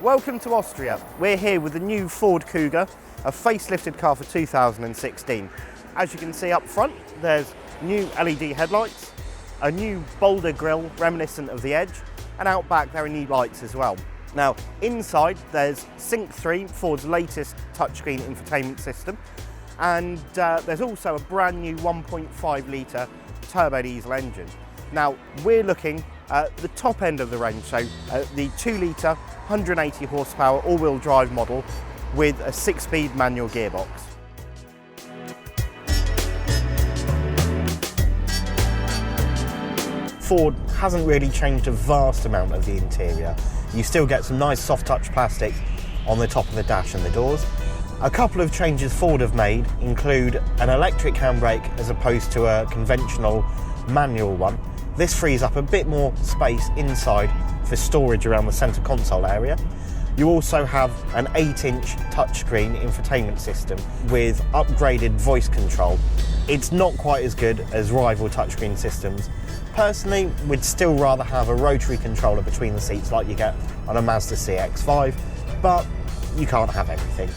Welcome to Austria. We're here with the new Ford Kuga, a facelifted car for 2016. As you can see up front, there's new LED headlights, a new bolder grille reminiscent of the Edge, and out back there are new lights as well. Now inside there's Sync 3, Ford's latest touchscreen infotainment system, and there's also a brand new 1.5 litre turbo diesel engine. Now we're looking at the top end of the range, so the 2 litre 180 horsepower all-wheel drive model with a 6-speed manual gearbox. Ford hasn't really changed a vast amount of the interior. You still get some nice soft touch plastic on the top of the dash and the doors. A couple of changes Ford have made include an electric handbrake as opposed to a conventional manual one. This frees up a bit more space inside for storage around the centre console area. You also have an 8-inch touchscreen infotainment system with upgraded voice control. It's not quite as good as rival touchscreen systems. Personally, we'd still rather have a rotary controller between the seats like you get on a Mazda CX-5, but you can't have everything.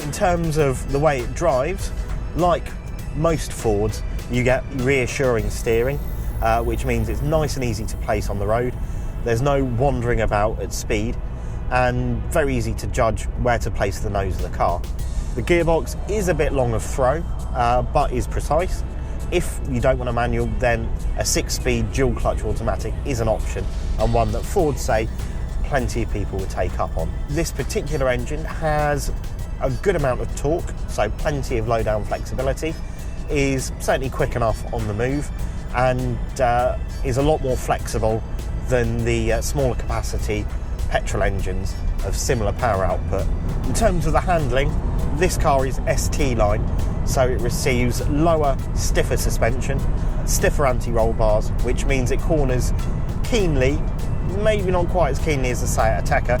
In terms of the way it drives, like most Fords, you get reassuring steering, which means it's nice and easy to place on the road. There's no wandering about at speed, and very easy to judge where to place the nose of the car. The gearbox is a bit long of throw, but is precise. If you don't want a manual, then a 6-speed dual clutch automatic is an option, and one that Ford say plenty of people would take up on. This particular engine has a good amount of torque, so plenty of low down flexibility, is certainly quick enough on the move, and is a lot more flexible than the smaller capacity petrol engines of similar power output. In terms of the handling, this car is ST line, so it receives lower, stiffer suspension, stiffer anti-roll bars, which means it corners keenly, maybe not quite as keenly as the Seat Ateca,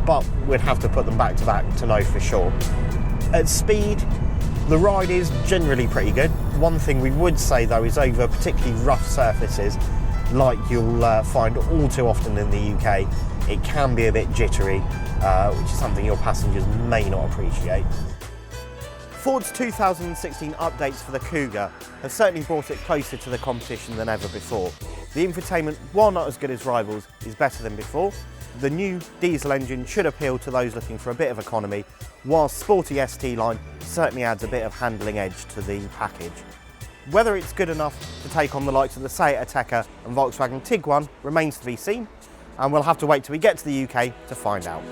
but we'd have to put them back to back to know for sure. At speed, the ride is generally pretty good. One thing we would say though is over particularly rough surfaces, like you'll find all too often in the UK, it can be a bit jittery, which is something your passengers may not appreciate. Ford's 2016 updates for the Kuga have certainly brought it closer to the competition than ever before. The infotainment, while not as good as rivals, is better than before. The new diesel engine should appeal to those looking for a bit of economy, whilst sporty ST line certainly adds a bit of handling edge to the package. Whether it's good enough to take on the likes of the Seat Ateca and Volkswagen Tiguan remains to be seen, and we'll have to wait till we get to the UK to find out.